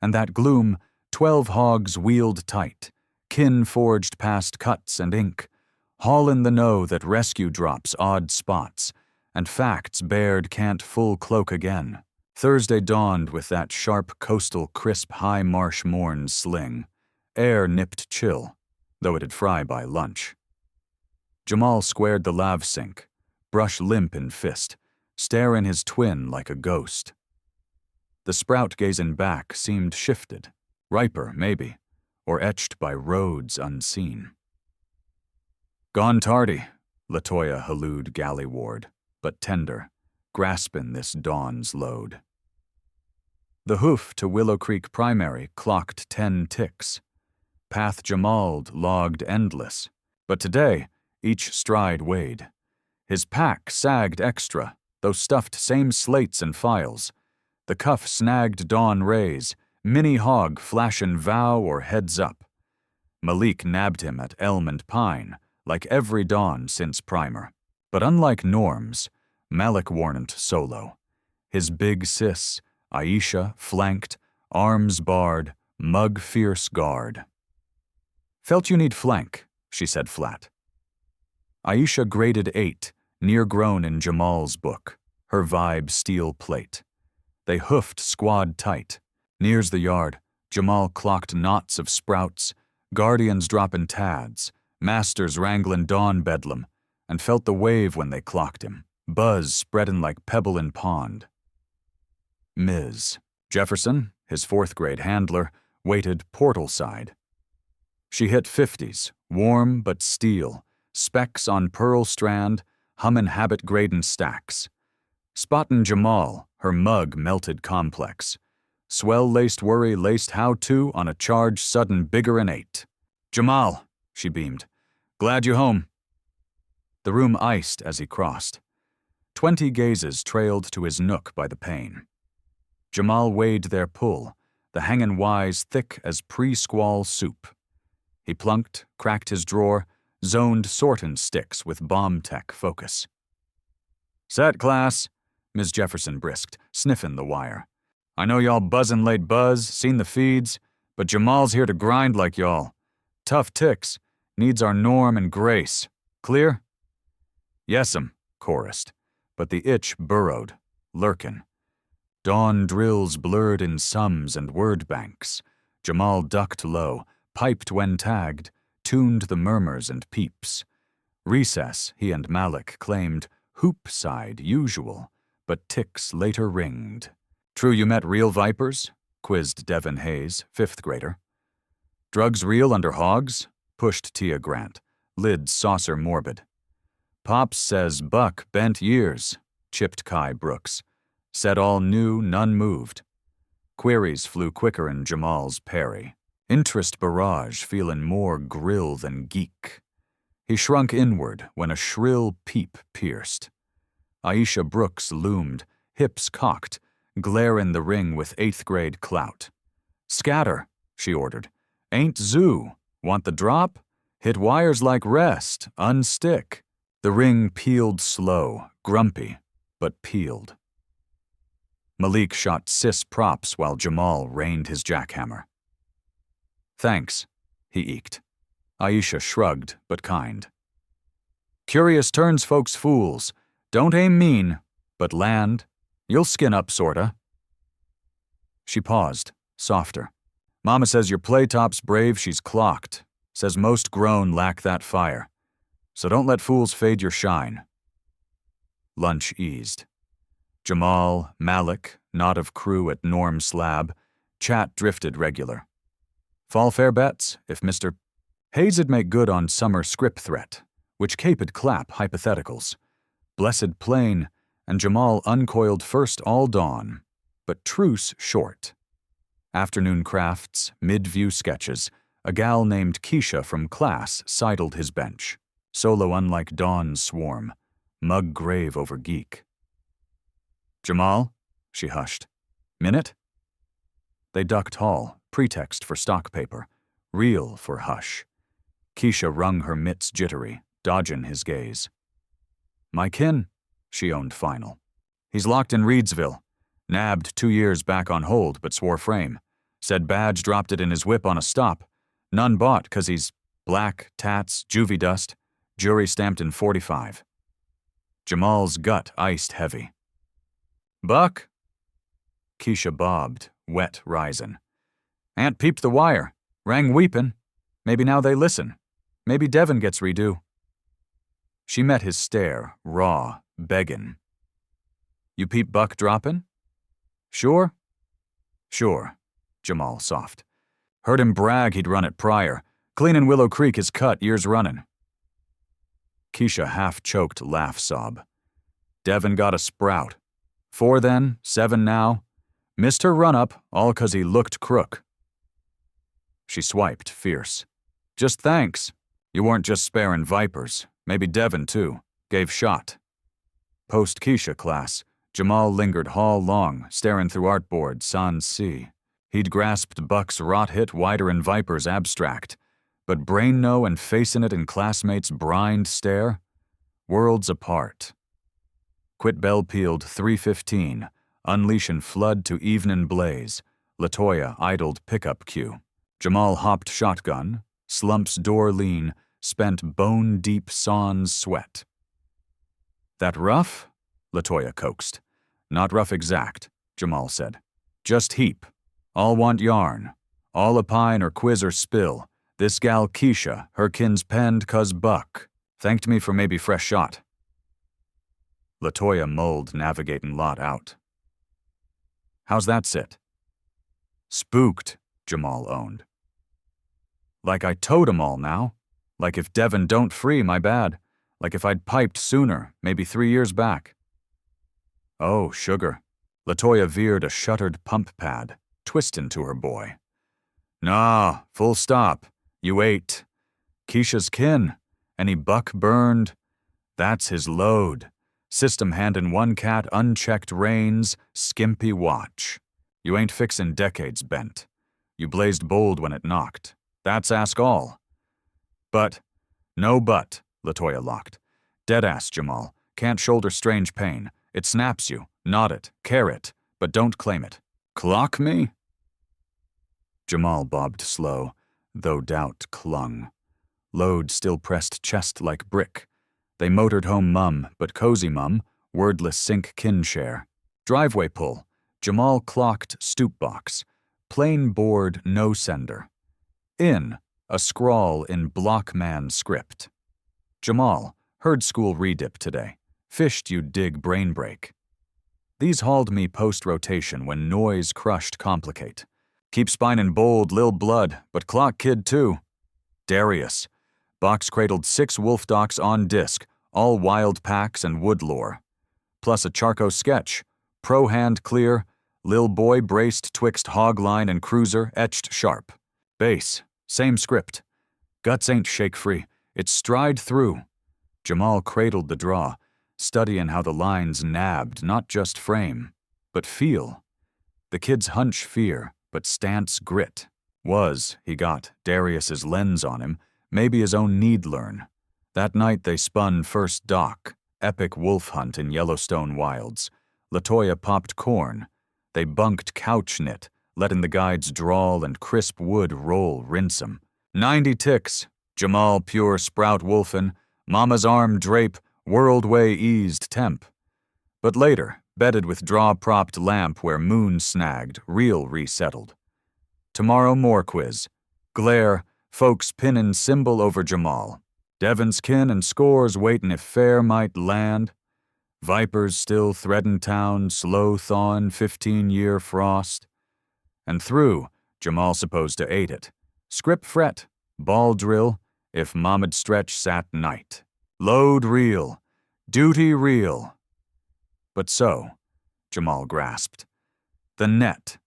And that gloom, 12 hogs wheeled tight, kin forged past cuts and ink, haulin' the know that rescue drops odd spots, and facts bared can't full cloak again. Thursday dawned with that sharp coastal crisp high marsh morn sling. Air nipped chill, though it'd fry by lunch. Jamal squared the lav sink, brush limp in fist, starin' his twin like a ghost. The sprout gazin' back seemed shifted, riper maybe, or etched by roads unseen. Gone tardy, LaToya hallooed galley-ward, but tender, graspin' this dawn's load. The hoof to Willow Creek Primary clocked 10 ticks. Path Jamal'd logged endless, but today each stride weighed. His pack sagged extra, though stuffed same slates and files. The cuff snagged Dawn Rays, mini hog flashin' vow or heads up. Malik nabbed him at elm and pine, like every dawn since primer. But unlike norms, Malik warn't solo. His big sis, Aisha, flanked, arms barred, mug fierce guard. Felt you need flank, she said flat. Aisha graded 8, near grown in Jamal's book, her vibe steel plate. They hoofed squad tight. Near's the yard, Jamal clocked knots of sprouts, guardians droppin' tads, masters wranglin' dawn bedlam, and felt the wave when they clocked him, buzz spreadin' like pebble in pond. Ms. Jefferson, his 4th grade handler, waited portal side. She hit 50s, warm but steel, specks on pearl strand, hummin' habit gradin' stacks. Spottin' Jamal, her mug melted complex. Swell-laced worry laced how-to on a charge sudden bigger'n 8. Jamal, she beamed. Glad you home. The room iced as he crossed. 20 gazes trailed to his nook by the pane. Jamal weighed their pull, the hangin' wise thick as pre-squall soup. He plunked, cracked his drawer, zoned sortin' sticks with bomb tech focus. "Set, class," Ms. Jefferson brisked, sniffin' the wire. "I know y'all buzzin' late buzz, seen the feeds, but Jamal's here to grind like y'all. Tough ticks, needs our norm and grace. Clear?" "Yes'm," chorused, but the itch burrowed, lurkin'. Dawn drills blurred in sums and word banks. Jamal ducked low, piped when tagged, tuned the murmurs and peeps. Recess, he and Malik claimed, hoop side usual, but ticks later ringed. "True you met real vipers?" quizzed Devin Hayes, 5th grader. "Drugs real under hogs?" pushed Tia Grant, lids saucer morbid. "Pops says Buck bent years," chipped Kai Brooks. Said all knew, none moved. Queries flew quicker in Jamal's parry. Interest barrage feelin' more grill than geek. He shrunk inward when a shrill peep pierced. Aisha Brooks loomed, hips cocked, glarin' the ring with 8th grade clout. "Scatter," she ordered. "Ain't zoo. Want the drop? Hit wires like rest, unstick." The ring peeled slow, grumpy, but peeled. Malik shot cis props while Jamal rained his jackhammer. "Thanks," he eked. Aisha shrugged, but kind. "Curious turns folks fools. Don't aim mean, but land. You'll skin up, sorta." She paused, softer. "Mama says your playtop's brave, she's clocked. Says most grown lack that fire. So don't let fools fade your shine." Lunch eased. Jamal, Malik, knot of crew at Norm's slab, chat drifted regular. Fall fair bets, if Mr. Hayes'd make good on summer script threat, which Cape'd clap hypotheticals. Blessed plain, and Jamal uncoiled first all dawn, but truce short. Afternoon crafts, mid-view sketches, a gal named Keisha from class sidled his bench, solo unlike Dawn's swarm, mug grave over geek. "Jamal?" she hushed. "Minute?" They ducked hall, pretext for stock paper, real for hush. Keisha wrung her mitts jittery, dodging his gaze. "My kin," she owned final. "He's locked in Reedsville. Nabbed 2 years back on hold, but swore frame. Said badge dropped it in his whip on a stop. None bought 'cause he's black, tats, juvie dust, jury stamped in 45. Jamal's gut iced heavy. "Buck?" Keisha bobbed, wet risin'. "Aunt peeped the wire. Rang weepin'. Maybe now they listen. Maybe Devin gets redo." She met his stare, raw, beggin'. "You peep Buck droppin'?" "Sure?" "Sure," Jamal soft. "Heard him brag he'd run it prior. Cleanin' Willow Creek is cut years runnin'." Keisha half-choked laugh sob. "Devin got a sprout. 4 then, 7 now. Missed her run-up, all 'cause he looked crook." She swiped, fierce. "Just thanks. You weren't just sparing vipers. Maybe Devin, too. Gave shot." Post-Keisha class, Jamal lingered hall long, staring through artboard, sans see. He'd grasped Buck's rot-hit wider'n Vipers abstract, but brain-no and facin' it in classmates' brined stare? Worlds apart. Quit bell-peeled 3:15, unleashin' flood to evenin' blaze. Latoya idled pickup queue. Jamal hopped shotgun, slumps door lean, spent bone-deep sans sweat. "That rough?" Latoya coaxed. "Not rough exact," Jamal said. "Just heap. All want yarn. All opine or quiz or spill. This gal Keisha, her kin's penned 'cause Buck. Thanked me for maybe fresh shot." Latoya mulled navigatin' lot out. "How's that sit?" "Spooked," Jamal owned. "Like I towed 'em all now. Like if Devin don't free, my bad. Like if I'd piped sooner, maybe 3 years back." "Oh, sugar." Latoya veered a shuttered pump pad, twistin' to her boy. "Nah, full stop. You ate. Keisha's kin. Any Buck burned? That's his load. System handin' one cat unchecked reins, skimpy watch. You ain't fixin' decades bent. You blazed bold when it knocked. That's ask all. But, no but, Latoya locked. Deadass, Jamal. Can't shoulder strange pain. It snaps you. Nod it. Care it. But don't claim it. Clock me? Jamal bobbed slow, though doubt clung. Load still pressed chest like brick. They motored home Mum, but cozy Mum, wordless sink kin share. Driveway pull. Jamal clocked stoop box. Plain board no sender. In, a scrawl in blockman script. Jamal, heard school redip today. Fished you dig brain break. These hauled me post-rotation when noise crushed complicate. Keep spinin' bold, lil blood, but clock kid too. Darius. Box cradled 6 wolf docs on disc, all wild packs and wood lore. Plus a charco sketch. Pro hand clear. Lil boy braced twixt hog line and cruiser etched sharp. Base. Same script. Guts ain't shake free. It's stride through. Jamal cradled the draw, studying how the lines nabbed not just frame, but feel. The kid's hunch fear, but stance grit. Was, he got, Darius's lens on him, maybe his own need learn. That night they spun first doc, epic wolf hunt in Yellowstone wilds. Latoya popped corn. They bunked couch knit, letting the guides drawl and crisp wood roll rinse 'em. 90 ticks, Jamal pure sprout wolfin', Mama's arm drape, world way eased temp. But later, bedded with draw-propped lamp where moon snagged, real resettled. Tomorrow more quiz. Glare, folks pinnin' symbol over Jamal. Devon's kin and scores waitin' if fair might land. Vipers still threadin' town, slow thawin' 15-year frost. And through, Jamal supposed to ate it. Script fret, ball drill, if Mama'd stretch sat night. Load real, duty real. But so, Jamal grasped. The net.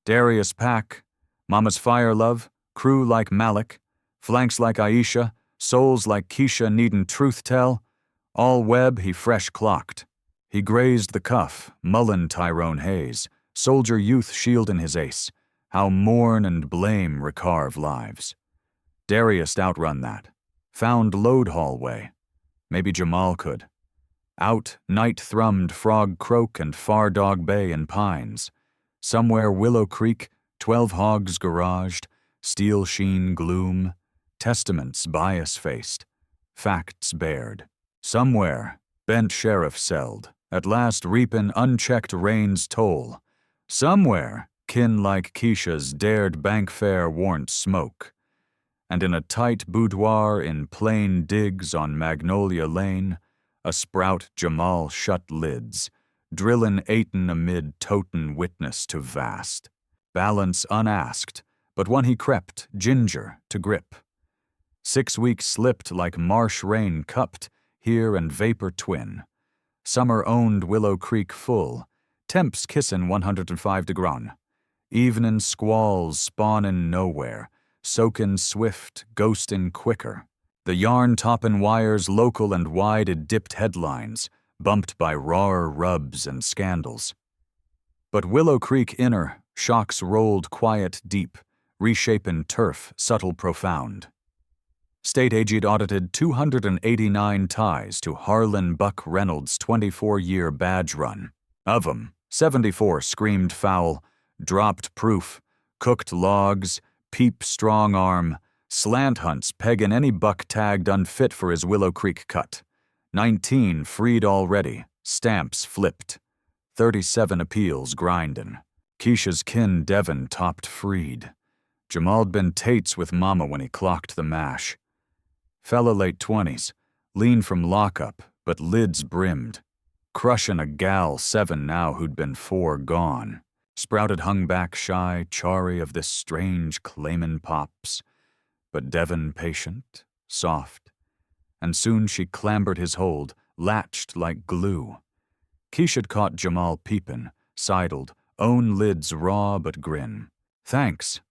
Darius pack, Mama's fire love, crew like Malik, flanks like Aisha, souls like Keisha needin' truth tell, all web he fresh clocked. He grazed the cuff, Mullen Tyrone Hayes, soldier youth shieldin' his ace, how mourn and blame recarve lives. Darius outrun that, found load hallway. Maybe Jamal could. Out, night thrummed frog croak and far dog bay and pines. Somewhere Willow Creek, 12 hogs garaged, steel sheen gloom, testaments bias-faced, facts bared. Somewhere, bent sheriff selled, at last reapin' unchecked rain's toll. Somewhere, kin like Keisha's dared bank fare warrant smoke. And in a tight boudoir in plain digs on Magnolia Lane, a sprout Jamal shut lids, drillin' Aiton amid totin' witness to vast. Balance unasked, but one he crept, ginger, to grip. 6 weeks slipped like marsh rain cupped, here and vapor twin. Summer owned Willow Creek full, temps kissin' 105 degron. Evenin' squalls spawnin' nowhere, soakin' swift, ghostin' quicker. The yarn toppin' wires local and wide dipped headlines, bumped by rawer rubs and scandals. But Willow Creek inner, shocks rolled quiet deep, reshapin' turf subtle profound. State agent audited 289 ties to Harlan Buck Reynolds' 24-year badge run. Of 'em, 74 screamed foul, dropped proof, cooked logs, peep strong arm, slant hunts peggin' any buck tagged unfit for his Willow Creek cut. 19 freed already, stamps flipped. 37 appeals grindin'. Keisha's kin Devon topped freed. Jamal'd been Tates with Mama when he clocked the mash. Fella late 20s, lean from lockup, but lids brimmed. Crushin' a gal 7 now who'd been 4 gone. Sprouted hung back shy, chary of this strange claimin' pops. But Devon patient, soft. And soon she clambered his hold, latched like glue. Keisha'd caught Jamal peepin', sidled, own lids raw but grin. Thanks.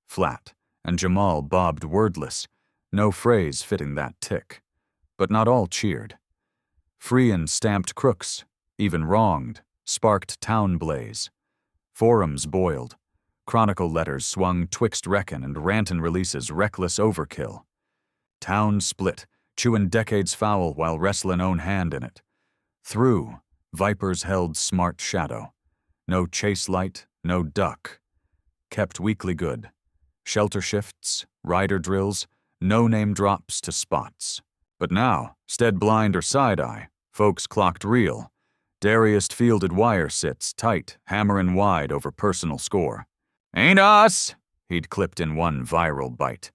Flat, and Jamal bobbed wordless, no phrase fitting that tick. But not all cheered. Free and stamped crooks, even wronged, sparked town blaze. Forums boiled. Chronicle letters swung twixt reckon and rantin' releases reckless overkill. Town split, chewin' decades foul while wrestlin' own hand in it. Through, vipers held smart shadow. No chase light, no duck. Kept weekly good. Shelter shifts, rider drills, no name drops to spots. But now, stead blind or side-eye, folks clocked real. Darius fielded wire sits tight, hammerin' wide over personal score. "Ain't us!" he'd clipped in one viral bite.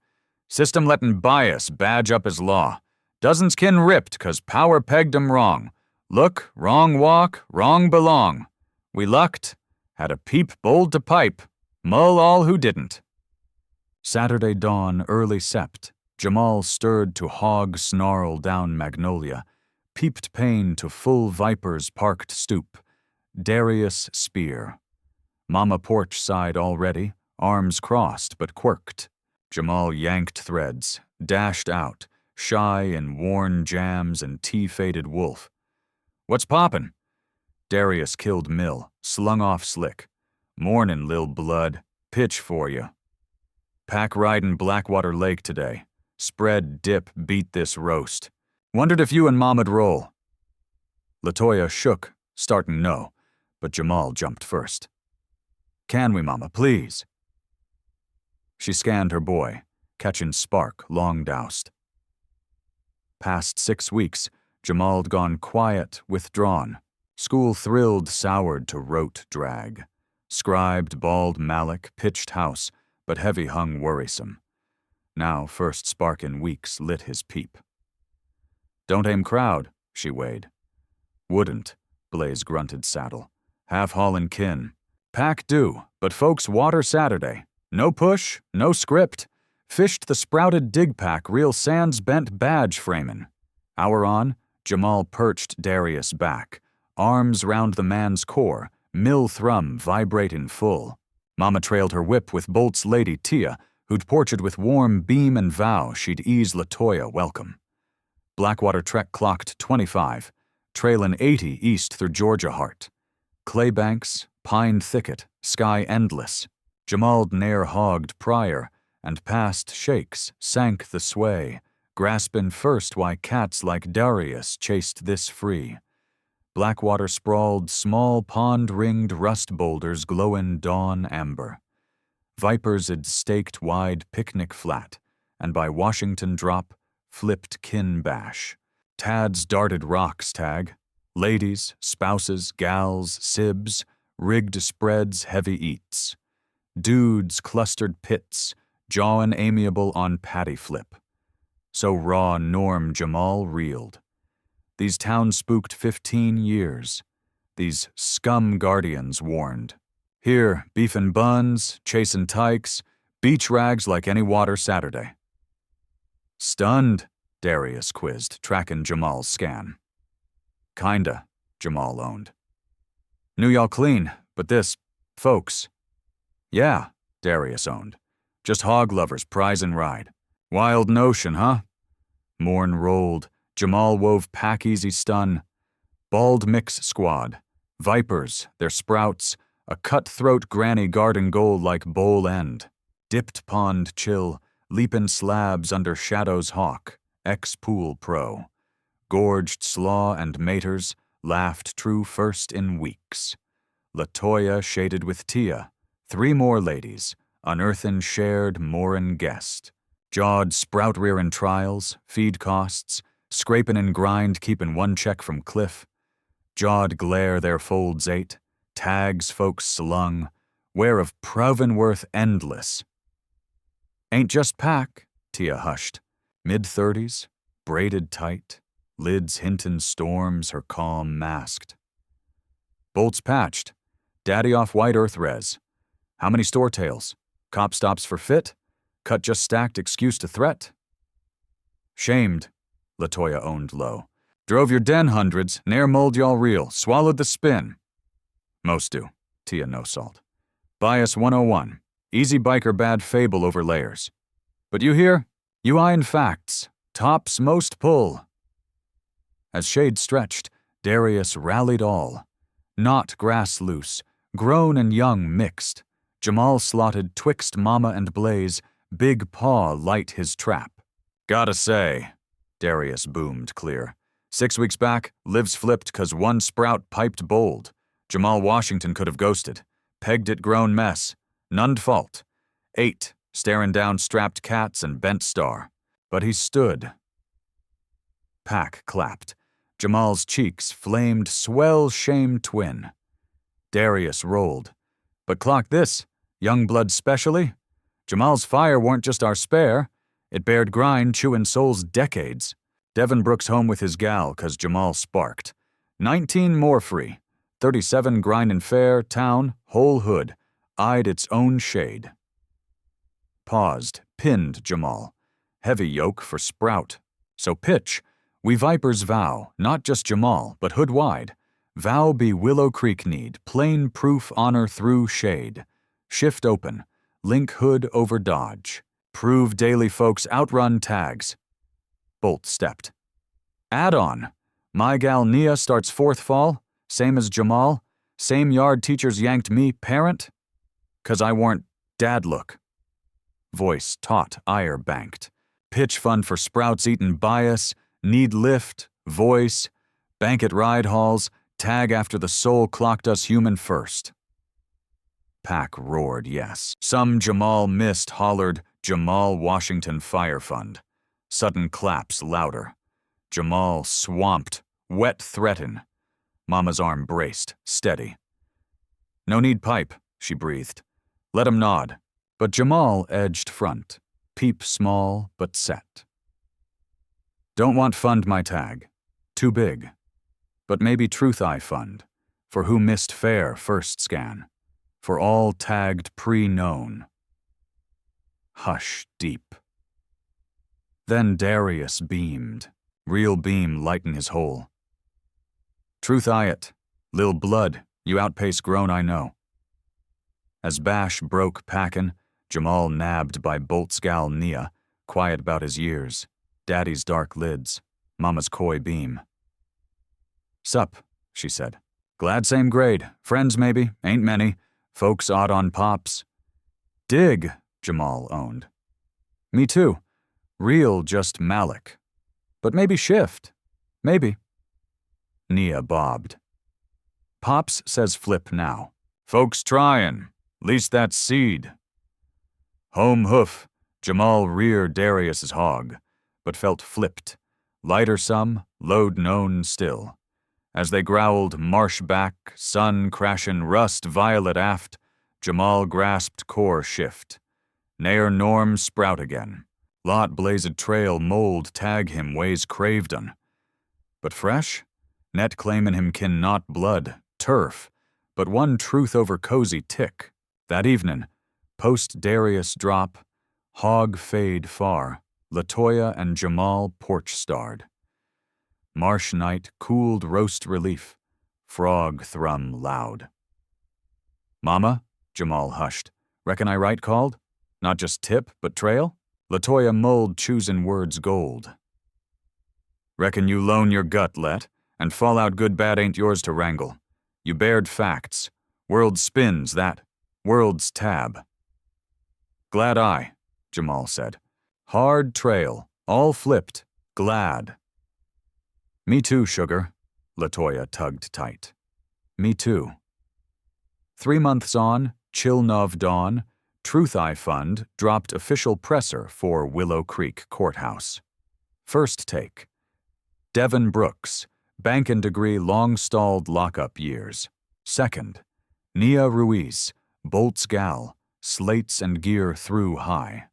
"System lettin' bias badge up as law. Dozens kin ripped 'cause power pegged 'em wrong. Look, wrong walk, wrong belong. We lucked, had a peep bold to pipe, mull all who didn't." Saturday dawn, early sept, Jamal stirred to hog snarl down Magnolia, peeped pain to full viper's parked stoop. Darius spear. Mama porch side already, arms crossed but quirked. Jamal yanked threads, dashed out, shy in worn jams and tea-faded wolf. "What's poppin'?" Darius killed Mill, slung off slick. "Mornin', lil' blood, pitch for you. Pack ridin' Blackwater Lake today. Spread dip beat this roast. Wondered if you and Mom'd roll." LaToya shook, startin' no, but Jamal jumped first. "Can we, Mama, please?" She scanned her boy, catchin' spark long doused. Past 6 weeks, Jamal'd gone quiet, withdrawn. School thrilled, soured to rote drag. Scribed, bald Malik, pitched house, but heavy hung worrisome. Now first spark in weeks lit his peep. "Don't aim crowd," she weighed. "Wouldn't," Blaze grunted saddle. "Half haulin' kin. Pack do, but folks water Saturday. No push, no script. Fished the sprouted dig pack real sans bent badge framin'. Hour on, Jamal perched Darius back. Arms round the man's core, mill thrum vibratin' full. Mama trailed her whip with Bolt's lady Tia, who'd porched with warm beam and vow she'd ease LaToya welcome. Blackwater Trek clocked 25, trailin' 80 east through Georgia Heart. Clay banks, pine thicket, sky endless. Jamal'd ne'er hogged prior, and past shakes sank the sway, graspin' first why cats like Darius chased this free. Blackwater sprawled small pond-ringed rust boulders glowin' dawn amber. Vipers had staked wide picnic flat, and by Washington drop, flipped kin bash. Tads darted rocks tag. Ladies, spouses, gals, sibs, rigged spreads heavy eats. Dudes clustered pits, jawin' amiable on patty flip. So raw Norm Jamal reeled. These towns spooked 15 years. These scum guardians warned. Here, beefin' buns, chasin' tykes, beach rags like any water Saturday. "Stunned?" Darius quizzed, tracking Jamal's scan. "Kinda," Jamal owned. "Knew y'all clean, but this, folks." "Yeah," Darius owned. "Just hog lovers prizin' ride. Wild notion, huh?" Morn rolled. Jamal wove pack-easy stun. Bald mix squad. Vipers, their sprouts, a cutthroat granny garden goal like bowl end. Dipped pond chill, leapin' slabs under shadow's hawk, ex-pool pro. Gorged slaw and maters, laughed true first in weeks. LaToya shaded with Tia, 3 more ladies, unearthin' shared Morin guest. Jawed sprout rearin' trials, feed costs, scrapin' and grind keepin' 1 check from cliff. Jawed glare their folds 8, tags folks slung, where of provin' worth endless. "Ain't just pack," Tia hushed. Mid-30s, braided tight, lids hintin' storms her calm masked. "Bolts patched. Daddy off white earth res. How many store tails? Cop stops for fit? Cut just stacked excuse to threat?" "Shamed," LaToya owned low. "Drove your den hundreds, ne'er mulled y'all real, swallowed the spin." "Most do," Tia no salt. "Bias 101. Easy biker bad fable over layers. But you hear? You eyein' facts. Tops most pull." As shade stretched, Darius rallied all. Not grass loose, Grown and young mixed, Jamal slotted twixt Mama and Blaze, big paw light his trap. Gotta say, Darius boomed clear. 6 weeks back, Liv's flipped 'cause one sprout piped bold. Jamal Washington could have ghosted. Pegged it grown mess. None'd fault. 8, staring down strapped cats and bent star. But he stood. Pack clapped. Jamal's cheeks flamed swell shame twin. Darius rolled. But clock this, young blood specially. Jamal's fire weren't just our spare. It bared grind chewin' souls decades. Devin Brooks home with his gal 'cause Jamal sparked. 19 more free. 37 grindin' fair, town, whole hood, eyed its own shade. Paused, pinned Jamal. Heavy yoke for sprout. So pitch, we vipers vow, not just Jamal, but hood wide. Vow be Willow Creek need, plain proof honor through shade. Shift open, link hood over dodge. Prove daily folks outrun tags. Bolt stepped. Add on. My gal Nia starts 4th fall, same as Jamal. Same yard teachers yanked me parent. 'Cause I warn't dad look. Voice taut, ire banked. Pitch fund for sprouts eatin' bias, need lift, voice, bank at ride halls, tag after the soul clocked us human first. Pack roared yes. Some Jamal missed hollered Jamal Washington Fire Fund. Sudden claps louder. Jamal swamped, wet threaten. Mama's arm braced, steady. No need pipe, she breathed. Let him nod. But Jamal edged front, peep small but set. Don't want fund my tag. Too big. But maybe truth I fund. For who missed fair first scan. For all tagged pre-known. Hush deep. Then Darius beamed. Real beam lighten his hole. Truth I it. Lil blood, you outpace grown I know. As Bash broke packin', Jamal nabbed by Bolt's gal Nia, quiet about his years. Daddy's dark lids, Mama's coy beam. Sup, she said. Glad same grade. Friends maybe, ain't many. Folks odd on pops. Dig, Jamal owned. Me too. Real just Malik. But maybe shift. Maybe. Nia bobbed. Pops says flip now. Folks tryin'. Least that's seed. Home hoof. Jamal reared Darius's hog, but felt flipped. Lighter some, load known still. As they growled marsh back, sun crashin' rust violet aft, Jamal grasped core shift. Ne'er norm sprout again. Lot blazed trail mold tag him ways craved un. But fresh? Net claimin' him kin not blood, turf, but one truth over cozy tick. That evenin', post Darius drop, hog fade far, Latoya and Jamal porch starred. Marsh night cooled roast relief, frog thrum loud. Mama, Jamal hushed. Reckon I right called? Not just tip, but trail? Latoya mulled choosin' words gold. Reckon you loan your gut, Let, and fall out good bad ain't yours to wrangle. You bared facts. World spins, that. World's tab. Glad I, Jamal said. Hard trail, all flipped, glad. Me too, sugar, Latoya tugged tight. Me too. 3 months on, chill nov dawn, Truth I Fund dropped official presser for Willow Creek Courthouse. First take. Devin Brooks, bankin' degree long-stalled lockup years. Second. Nia Ruiz, Bolt's gal, slates and gear through high.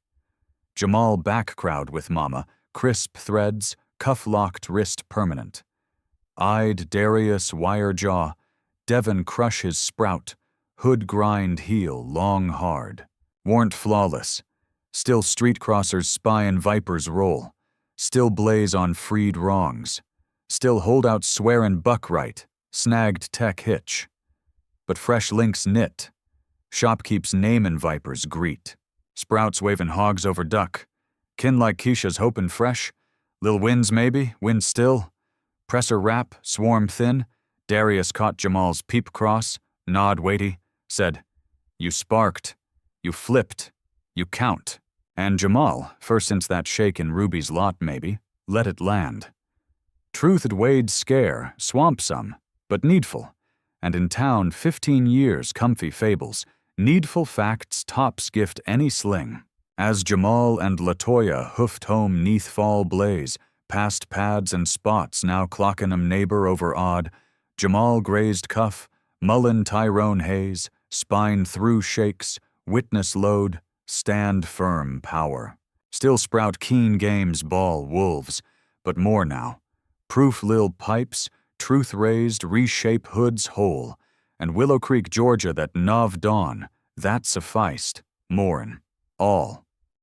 Jamal back crowd with Mama, crisp threads, cuff-locked wrist permanent. Eyed Darius wire jaw, Devin crush his sprout, hood grind heel long hard. Warn't flawless. Still street crossers spyin' vipers roll. Still blaze on freed wrongs. Still holdouts swearin' buck right, snagged tech hitch. But fresh links knit. Shopkeep's namin' vipers greet. Sprouts wavin' hogs over duck. Kin like Keisha's hopin' fresh. Lil winds maybe, wind still. Presser wrap, swarm thin. Darius caught Jamal's peep cross, nod weighty. said, "You sparked, you flipped, you count." And Jamal, first since that shake in Ruby's lot maybe, let it land. Truth'd weighed scare, swamp some, but needful. And in town 15 years comfy fables, needful facts tops gift any sling. As Jamal and Latoya hoofed home neath fall blaze, past pads and spots now clockin' 'em neighbor over odd, Jamal grazed cuff, Mullen Tyrone haze, spine through shakes, witness load, stand firm power. Still sprout keen games ball wolves, but more now. Proof lil pipes, truth raised reshape hoods whole, and Willow Creek, Georgia that nov dawn, that sufficed, more'n all.